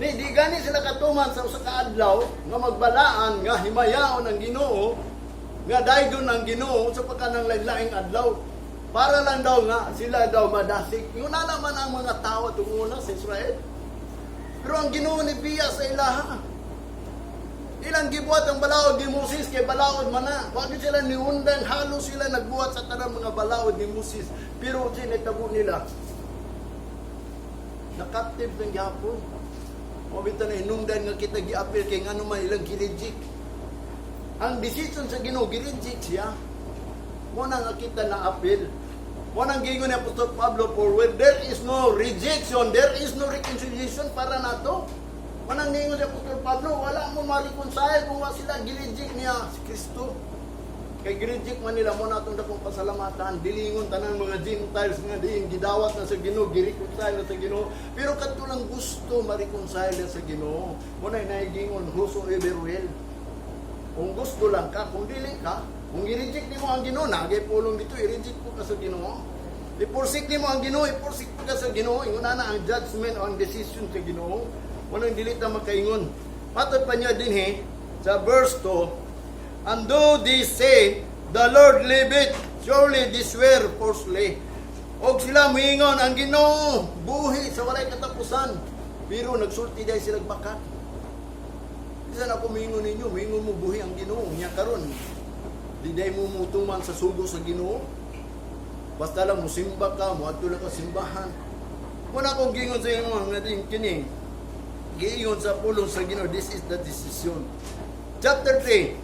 Ni di gani sila katuman sa usa ka adlaw nga magbalaan nga himayaon ang Ginoo nga daygon ang Ginoo sa pagkanang lain-laing adlaw para lang daw nga sila daw madasig. Yun na naman ang mga tao tunguna sa Israel. Pero ang Ginoo ni biya sa ilaha. Ilang gibuhat ang balaod ni Moses kay balaod man na. Wag sila niundan, halos sila nagbuhat sa tanang mga balaod ni Moses. Pero sinitabo nila. Nakaptib ng gihapon. Mabita na hinungdan nga kita giapil kay ngano man ilang girejik. Ang decision sa Ginoo girejik siya. Mo na nga kita na apil. Mo nang gingon ni Apostol Pablo, for where there is no rejection, there is no reconciliation para nato. Mo nang gingon ni Apostol Pablo, wala mo ma-reconcile kung wa sila girejik niya si Kristo. Kay girejik man nila mo natong dakong pasalamatan, dilingon tanan mga Gentiles nga diin gidawat na sa Ginoo, gi-reconcile na sa Ginoo, pero kadto lang gusto ma-reconcile sa Ginoo. Mo na nahigingon huso everywhere. Kung gusto lang ka, kung dili ka, kung i-reject nimo ang Ginoo, nagay pulong dito, i-reject ko ka sa Ginoo. I-forsake nimo ang Ginoo, i-forsake ko ka sa Ginoo. Ingon na ang judgment o ang decision sa Ginoo. Walang dili ta makaingon. Matod pa niya din sa verse 2, and though they say, the Lord liveth, surely they swear falsely. Og sila moingon ang Ginoo buhi sa walay katapusan, pero nagsulti dahil sila bakat. Isa na ako moingon ninyo, moingon mo buhi ang Ginoo nya karon. Di day mo mutuman sa sugo sa Ginoo. Basta lang musimba ka, moadto lang ka simbahan. Muna akong gingon sa inyo nga din kini. Giingon sa pulong sa Ginoo, this is the decision. Chapter 3,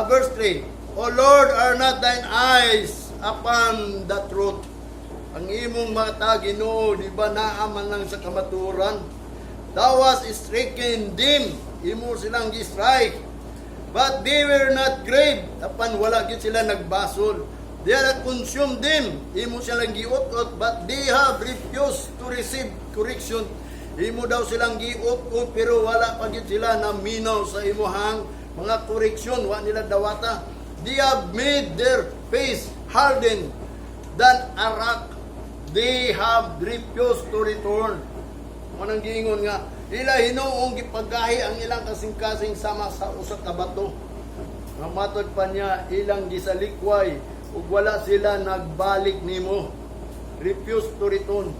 verse 3. O Lord, are not thine eyes upon the truth? Ang imong mata, Ginoo, di ba naaman lang sa kamaturan? Thou was stricken dim, imo silang gi-strike. But they were not grieved, apan wala gid sila nagbasol. They are consumed them, imo silang giot-ot, but they have refused to receive correction. Imo daw silang giot-ot, pero wala pa gid sila na minaw sa imuhang mga koreksyon, wa nila dawata. They have made their face hardened than a rock. They have refused to return. Manang giingon nga, ila hinuong gipagahi ang ilang kasing-kasing sama sa usa ka bato. Matod pa niya, ilang gisalikway, ug wala sila nagbalik nimo. Refuse to return.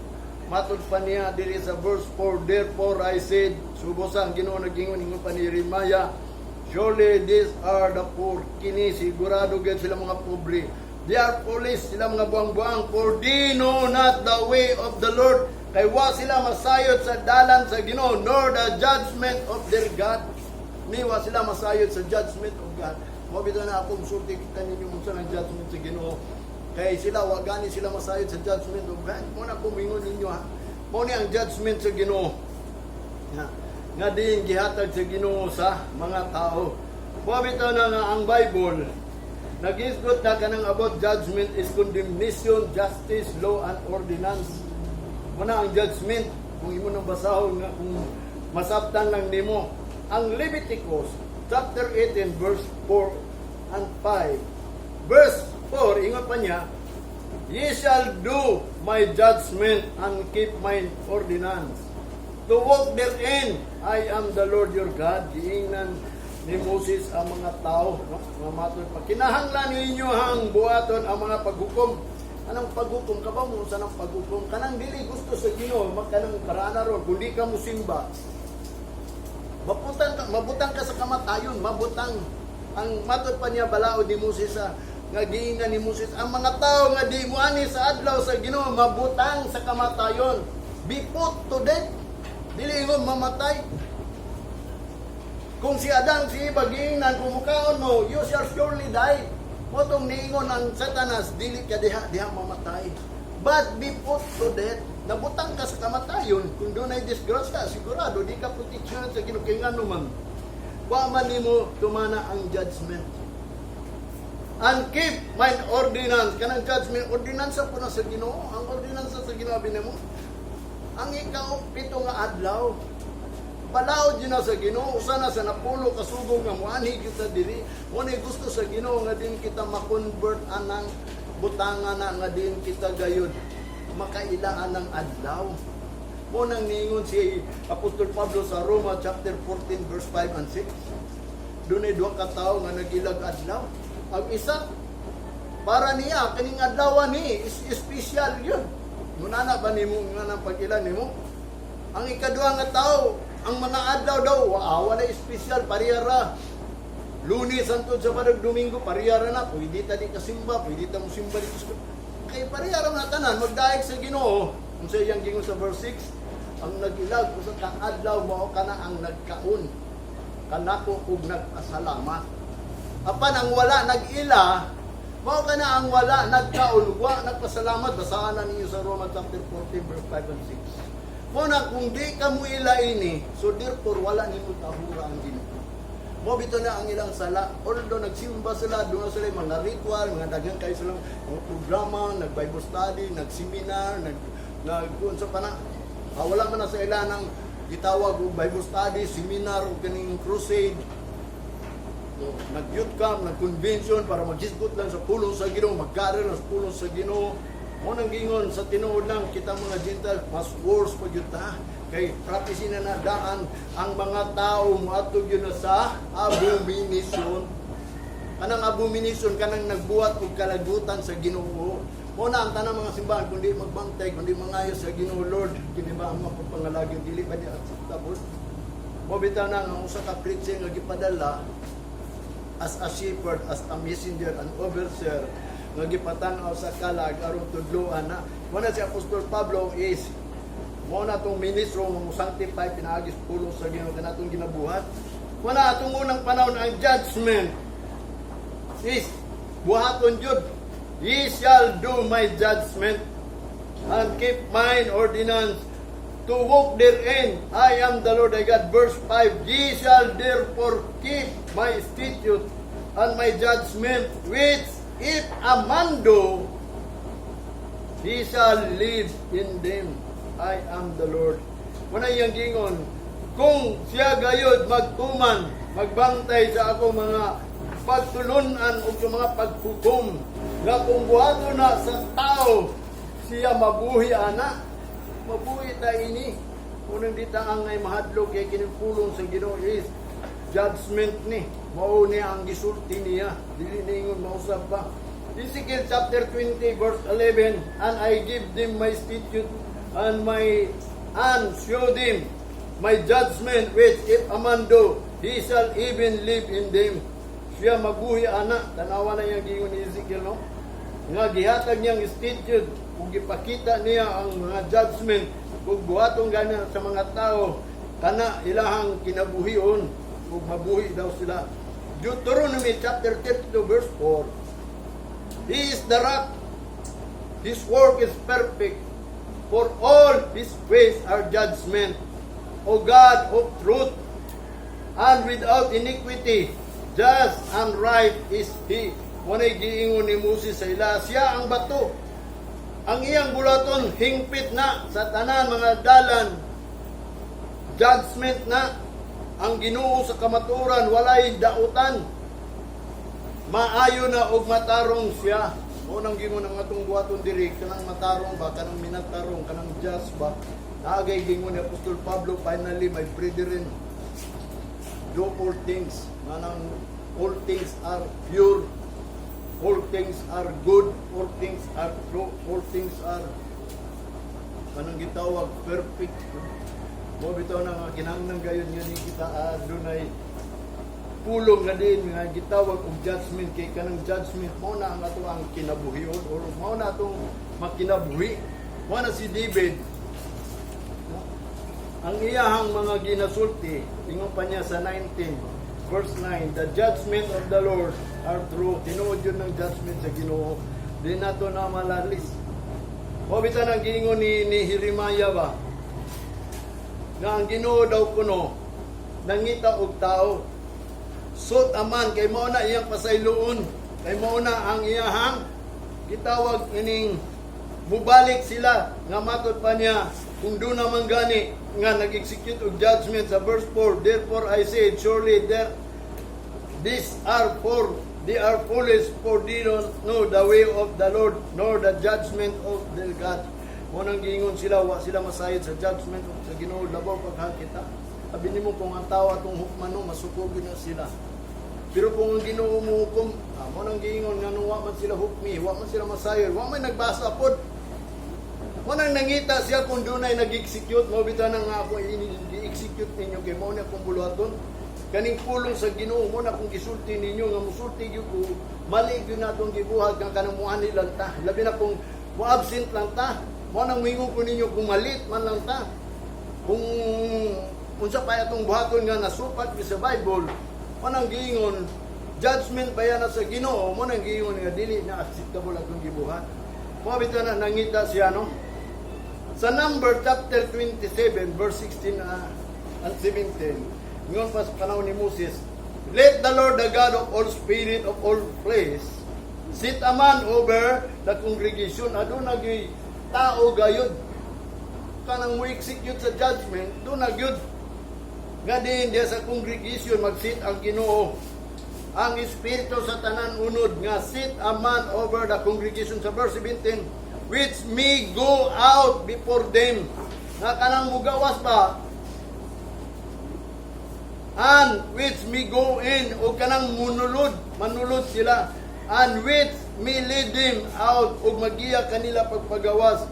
Matod pa niya diri sa verse 4, therefore I said, subosa ang Ginoo nagingon ingon pa ni Jeremiah, surely these are the poor. Kini sigurado gid sila mga pobre. They are foolish, sila mga buang-buang, for they know not the way of the Lord. Kay wa sila masayod sa dalan sa Ginoo, nor the judgment of their God. Ni wa sila masayod sa judgment of God. Mabito na akong sulti kita ninyo mo sa judgment sa Ginoo. Kay sila wa gani sila masayod sa judgment of God. Mo na kumingon ninyo ha. Mo ni ang judgment sa Ginoo. Nga din gihatag sa Ginoo sa mga tao. Mabito na nga ang Bible nag-isgot na kanang about judgment is condemnation, justice, law, and ordinance. Muna ang judgment, kung imo nang basahon nga, kung masabtan lang nimo. Ang Leviticus, chapter 18, verse 4 and 5. Verse 4, ingat pa niya, ye shall do my judgment and keep mine ordinance. To walk therein, I am the Lord your God. Giingnan ni Moses ang mga tao, no? Mga matod pa. Kinahanglan ninyo hang buhaton ang mga paghukom. Anong paghukom ka ba mo sa nang paghukom? Kanang dili gusto sa Ginoo, magkanang parana ron, kundi ka mo simba. Mabutang ka sa kamatayon, mabutang. Ang matod pa niya balaod ni Moses nga giingnan ni Moses, ang mga tao nga di mo ani sa adlaw sa Ginoo, mabutang sa kamatayon. Be put to death. Dili ingon mamatay. Kung si Adam, si Eva, giingnan, kumukaon mo, you shall surely die. Motong niingon ang Satanas, dili ka diha mamatay. But be put to death. Nabutang ka sa kamatayon, kung doon ay disgrasya, sigurado, di ka proteksyon sa kinukingan naman. Wa man nimo tumana ang judgment. And keep mine ordinance. Kanang judgment, ordinansa po na sa Ginoo. Ang ordinansa sa Ginoo, binemo. Ang ikaw, pito nga adlaw. Balaod yun na sa Ginoo, usa na sa napulo kasugong nga muanhi kita diri. Mo ni gusto sa Ginoo nga din kita ma-convert anang butangan na nga din kita gayud makailaan ng adlaw. Mo nang ningon si Apostol Pablo sa Roma chapter 14 verse 5 and 6. Dunay duha ka tawo nga nagilag adlaw. Ang isa para niya kining adlaw ni is special yun. Munana ba nimo nga nang pag-ilan nimo? Ang ikaduha nga tawo, ang mga adlaw daw wala special pariyara. Lunes hangtod sa Sabado, Domingo pariyara na. Pwede ta di kasimba, pwede ta mo simba dito sa kay pariyara na tanan magdaig sa Ginoo. Kung sa iyang gingon sa verse 6, ang nagilag usa ka adlaw mao kana ang nagkaon. Kanako ug nagpasalamat. Apan ang wala nag-ila, mao kana ang wala nagkaon, wa nagpasalamat. Basahan na ninyo sa Roma chapter 14 verse 5 and 6. Muna kung di ka mo ila ini, so therefore wala nimo tahura ang Ginoo. Mo bito na ang ilang sala, although nagsimba sila, doon sila mga ritual, mga daghan kayo silang mga programa, nag-Bible study, nag-seminar, kung sa pana, wala man na sa ilan ng gitawag o Bible study, seminar o kaning crusade. So, nag-youth camp, nag-convention para maghisgot lang sa pulong sa Ginoo, mag-gather sa pulong sa Ginoo. Mo nang gingon sa tinuod lang kita mga Gentile, mas worse pa gyud ta. Kay practice na nadaan ang mga tao moadtog yun na sa abomination. Kanang abomination kanang nagbuhat og kalagutan sa Ginoo. Mo na ang tanang mga simbahan kundi magbantay kundi mangayo sa Ginoo Lord kini ba ang mapapangalagyo dili ba di acceptable. Mo bitaw na ang usa ka preacher nga gipadala as a shepherd, as a messenger and overseer nga gipatan-aw sa kalag aron tudloan na. Muna si Apostol Pablo is mo na itong ministro ng sanctify, pinaagis pulo sa Ginoo na itong ginabuhat. Wala itong unang panahon ang judgment is buhaton jud. Ye shall do my judgment and keep mine ordinance to walk therein. I am the Lord thy God. Verse 5, ye shall therefore keep my statutes and my judgment, which if a man do, he shall live in them. I am the Lord. Muna iyang gingon, kung siya gayod magtuman, magbantay sa ako mga pagtulunan o sa mga paghukom, nga kung buhato na sa tao, siya mabuhi ana, mabuhi ta ini. Unang dita ang ngay mahadlok kay kinipulong sa Ginoo is judgment ni. Mao ni ang gisulti niya. Dili ningon mausap pa. Ezekiel chapter 20 verse 11, and I give them my statute and show them my judgment, which if a man do, he shall even live in them. Siya mabuhi ana. Tanawa na yung gingon ni Ezekiel, no? Nga gihatag niyang statute kung gipakita niya ang mga judgment kung buhatong ganyan sa mga tao kana ilahang kinabuhion kung mabuhi daw sila. Deuteronomy chapter 32 verse 4, He is the rock, His work is perfect, for all His ways are judgment. O God of truth, and without iniquity, just and right is He. Muna'y giingon ni Moses sa ila, siya ang bato. Ang iyang bulaton, hingpit na sa tanan mga dalan. Judgment na. Ang Ginoo sa kamaturan, walay dautan. Maayo na og matarong siya. Unang gingon ang atong buhaton diri, kanang matarong ba, kanang minatarong, kanang just ba. Naagay gingon ni Apostol Pablo, finally, my brethren, do all things. Manang all things are pure. All things are good, all things are true, all things are kanang gitawag perfect. Mo bitaw na nga kinahanglan gayon nga ni kita adunay pulong na din nga gitawag og judgment kay kanang judgment mo na ang ato ang kinabuhion or mo na atong makinabuhi. Mo na si David, ang iyahang mga ginasulti ingon pa niya sa 19 verse 9, the judgment of the Lord are true. Tinuod yun ng judgment sa Ginoo. Di nato na malalis. O bitan ang gingon ni Jeremiah ba? Nga ang Ginoo daw kuno, nangita og tao. Sut aman, kay mao na iyang pasayloon. Kay mao na ang iyahang gitawag ining mubalik sila nga matud pa niya kung do naman gani nga nag-execute og judgment sa verse 4. Therefore I say, surely they are foolish, for they don't know the way of the Lord, nor the judgment of their God. Munang giingon sila, wa sila masayod sa judgment sa Ginoo, labaw paghakita. Sabi nimo kung ang tao atong hukmano, masukogin na sila. Pero kung ang Ginoo muhukom, munang giingon nga nung wa man sila hukmi, wa man sila masayod, wa man nagbasa pod. Munang nangita siya kung doon ay nag-execute, mabita na nga ako i-execute ninyo kay mo na akong buluhaton. Kaning pulong sa Ginoo mo na kung gisulti ninyo nga musulti gyud ko, mali gyud natong gibuhat nga kanang muani lang ta. Labi na kung mo-absent lang ta, mo nang mingo ko ninyo kung malit man lang ta. Kung unsa pa atong buhaton nga nasupat sa Bible, mo nang giingon judgment ba yan sa Ginoo, mo nang giingon nga dili na acceptable atong gibuhat. Mo bitaw na nangita siya no. Sa Number chapter 27 verse 16 and 17. Ngayon pa sa panahon ni Moses, let the Lord, the God of all spirit of all flesh, sit a man over the congregation. Doon naging tao gayod. Kanang mo execute sa judgment, doon nagyod. Nga din diya sa congregation, mag-sit ang Ginoo. Ang Espiritu sa tanan unod, nga sit a man over the congregation. Sa verse 17, which may go out before them. Nga kanang mugawas ba, and which me go in o kanang manulod sila, and which me lead them out o magiya kanila pagpagawas,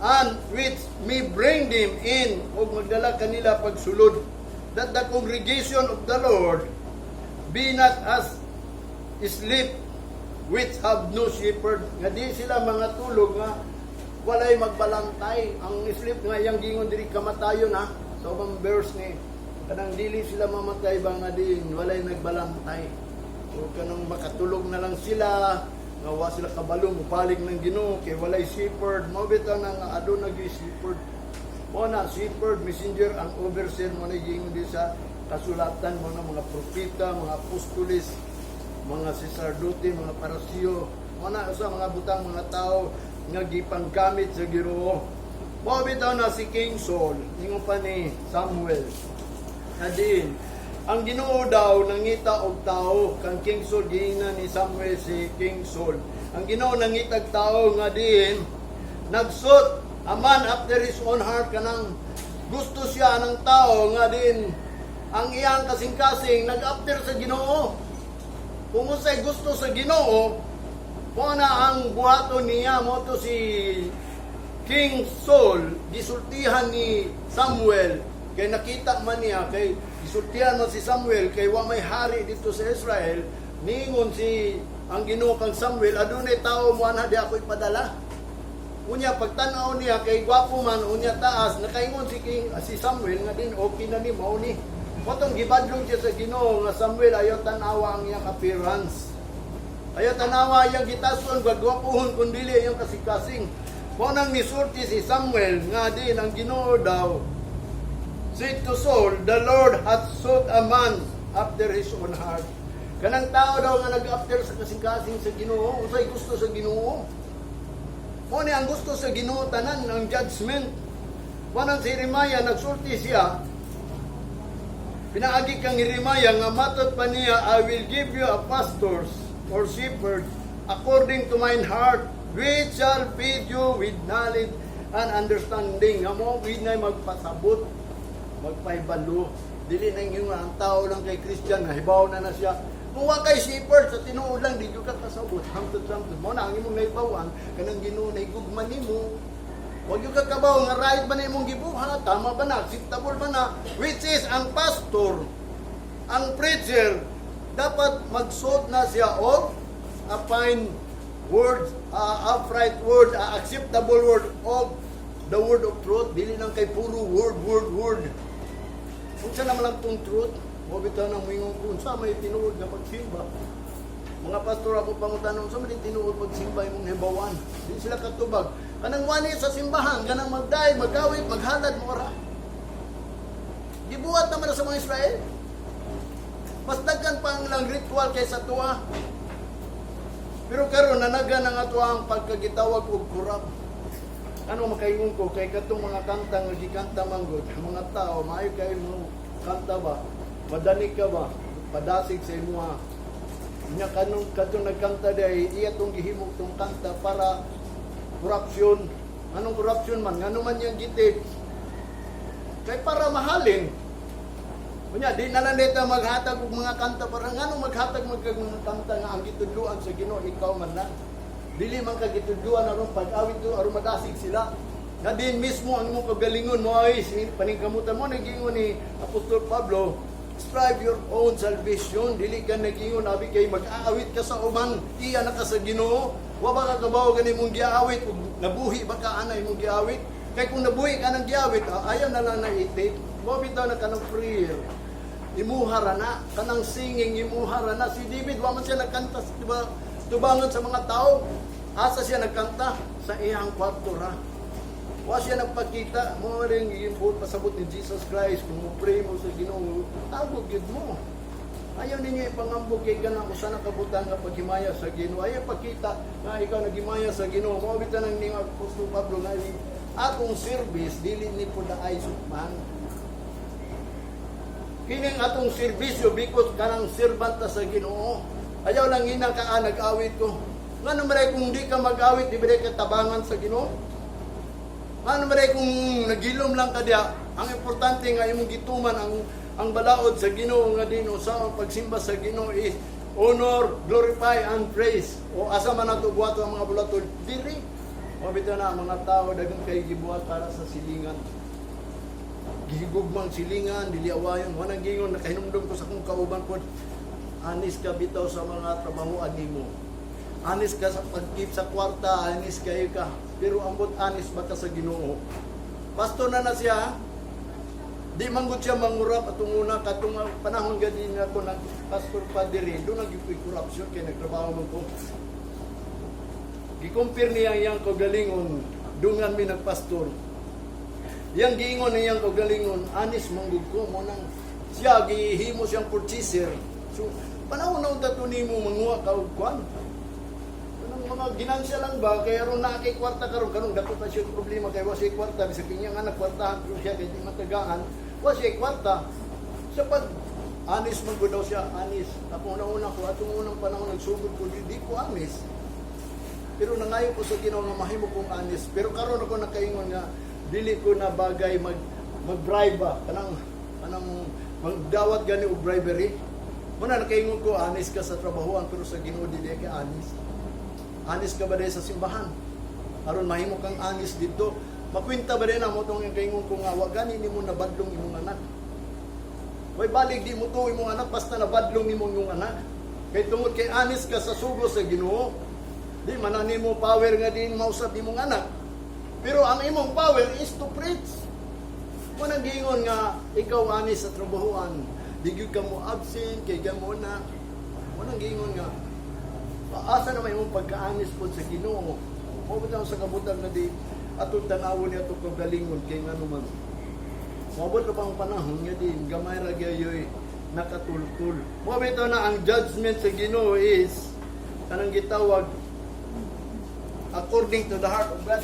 and which me bring them in o magdala kanila pagsulod, that the congregation of the Lord be not as sleep which have no shepherd. Nga di sila mga tulog nga walay magbalantay. Ang sleep nga yang gingon diri kamatayon ha, sa ubang verse ni kanang dili sila mamatay ba nga din walay nagbalantay. So kanang makatulog na lang sila nga wa sila kabalo mupalig ng Ginoo kay walay shepherd. Mao bitaw nang adto nagi shepherd. Mo na shepherd messenger ang overseer mo na gingon di sa kasulatan mo na mga propeta, mga apostolis, mga sacerdote, mga parasiyo. Mo na sa mga butang mga tao nga gipanggamit sa Ginoo. Mao bitaw na si King Saul, ingon pa ni Samuel. Nadin, ang Ginoo daw nangita og tao kang King Saul, giingnan ni Samuel si King Saul. Ang Ginoo nangitag tao nga din nagsot a man after his own heart, kanang gusto siya ng tao nga din ang iyang kasing-kasing nag-after sa Ginoo. Kung unsay gusto sa Ginoo, mo na ang buhaton niya mo to si King Saul, gisultihan ni Samuel. Kay nakita man niya, kay isultihan man si Samuel, kay wa may hari dito sa Israel, ningon si ang Ginoo kang Samuel, adunay tao mo ana di ako ipadala. Unya pagtan-aw niya kay gwapo man, unya taas, nakaingon si Samuel nga din okay na ni mao ni. Motong gibadlong siya sa Ginoo nga Samuel ayaw tan-awa ang iyang appearance. Ayaw tan-awa iyang gitason, gwapuhon kun dili iyang kasing-kasing. Mo nang nisulti si Samuel nga din ang Ginoo daw said to Saul, the Lord hath sought a man after his own heart. Kanang tao daw nga nag-after sa kasing-kasing sa Ginoo, usay gusto sa Ginoo. Mo ni ang gusto sa Ginoo tanan ang judgment. Wanang si Jeremiah nagsulti siya. Pinaagi kang Jeremiah nga matud pa niya, I will give you a pastors or shepherd according to mine heart, which shall feed you with knowledge and understanding. Nga mo winay magpasabot, magpaibalo. Dili na yung ang tao lang kay Christian, nahibaw na siya. Kung wa kay shepherd, sa tinuod lang, di ka kasabot. Hamtod-hamtod mo na, ang imong naibawan, kanang Ginoo na igugman nimo. Huwag yung kakabaw, nga right ba na imong gibuhat? Tama ba na? Acceptable ba na? Which is, ang pastor, ang preacher, dapat magsuot na siya of a fine word, upright word, acceptable word of the word of truth. Dili nang kay puro word. Kung saan naman lang itong truth, o bitaw ng mingong kung saan may tinuod na pagsimba. Mga pastor ako pangutanong, saan may tinuod pagsimba yung hibawan? Di sila katubag. Kanang wani sa simbahan, kanang magday, magawit, maghalad, mora. Gibuhat naman sa mga Israel. Mas dagkan pa ang lang ritual kaysa tuwa. Pero karon nanaga ng ato ang pagkagitawag og kurap. ano makaingon ko kay katong mga kanta nga gikanta manggod mga tao maayo kay mo kanta ba madani ka ba padasig sa imuha nya kanong katong nagkanta day iya tong gihimo tong kanta para korupsyon anong korupsyon man ngano man yang gitid kay para mahalin kunya di na lang dito maghatag og mga kanta para ngano maghatag mga kanta nga ang gitudluan sa Ginoo ikaw man lang dili man ka gitudluan aron pag-awit do aron madasig sila na din mismo ang mong kagalingon mo ay paningkamutan mo nagingon ni Apostol Pablo strive your own salvation dili ka nagingon abi kay mag-aawit ka sa uman iya na ka sa Ginoo wa ba ka kabaw gani mong giawit ug nabuhi ba ka anay mong giawit kay kung nabuhi ka nang giawit ayaw na lang na itik mo bitaw na kanang prayer imuhara na kanang singing imuhara na si David wa man siya nagkanta diba tubangan sa mga tao asa siya nagkanta sa iyang kwarto ra wa siya nagpakita mo ring giimbot pasabot ni Jesus Christ kung mo pray mo sa Ginoo tawag gid mo ayaw ninyo ipangambog kay ganang usa na kabutan nga paghimaya sa Ginoo ayaw pakita na ikaw naghimaya sa Ginoo mao bitan ang ning Apostol Pablo nga atong service dili ni pud ay sukman kining atong serbisyo bikot kanang serbanta sa Ginoo ayaw lang ina ka nag-awit ko ngano maray kung di ka mag-awit di ba ka tabangan sa Ginoo ngano maray kung nagilom lang ka diya ang importante nga imong gituman ang balaod sa Ginoo nga din usa ang pagsimba sa Ginoo is honor glorify and praise o asa man nato buhat ang mga bulatod diri o bitaw na ang mga tao daghang kay gibuhat para sa silingan gihigugmang silingan dili awayon wa nang gingon nakahinumdum ko sa kong kauban pod anis ka bitaw sa mga trabahoan nimo anis ka sa pagkip sa kwarta anis kayo ka pero ambot anis ba ka sa Ginoo pastor na siya di manggod siya mangurap atong una katong panahon gani nga ko nag pastor pa diri do nagikoy corruption kay nagtrabaho man ko gikumpir niya yang kagalingon dungan mi nagpastor yang giingon niyang kagalingon anis manggod ko mo nang siya gihimo siyang purchaser so panahon na unta nimo manguha ka og kwan kanang mga ginansya lang ba kay aron na kay kwarta karon kanang dapat pa siya problema kay wa siya kwarta bisag kanya anak kwartahan ko siya kay di matagaan wa siya kwarta sa pag anis man ko daw siya anis ako una ko atong unang panahon nagsugod ko di ko anis pero nangayo ko sa Ginoo nga mahimo kong anis pero karon ako nakaingon nga dili ko na bagay mag-bribe ba kanang magdawat gani og bribery muna nakaingon ko anis ka sa trabahoan pero sa Ginoo dili ka anis ka ba sa simbahan aron mahimo kang anis dito makwenta ba din mo tong kaingon ko nga wa gani nimo nabadlong imong anak way balig di mo to imong anak basta nabadlong nimo imong anak kay tungod kay anis ka sa sugo sa Ginoo di man nimo power nga din mausap imong anak pero ang imong power is to preach kung nag-iingon nga ikaw anis sa trabahoan di gyud ka mo absent kay gamo na kung nag-iingon nga asa na may imong pagkaanis po sa Ginoo mo bitaw sa kabutan na di atong tanawon ni atong kagalingon kay ngano man mabot na pang panahon nga din gamay ra gayoy nakatultul mo bitaw na ang judgment sa Ginoo is kanang gitawag according to the heart of God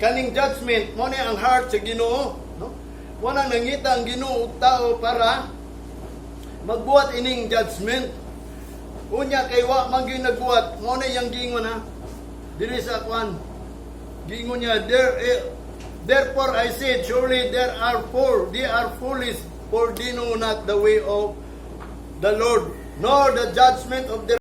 kaning judgment mo ni ang heart sa Ginoo no mo nang nangita ang Ginoo og tao para magbuhat ining judgment unya kay wa man gyud nagbuhat mo na yang gingon ha diri sa kwan gingon niya therefore I said surely they are foolish for they know not the way of the Lord nor the judgment of their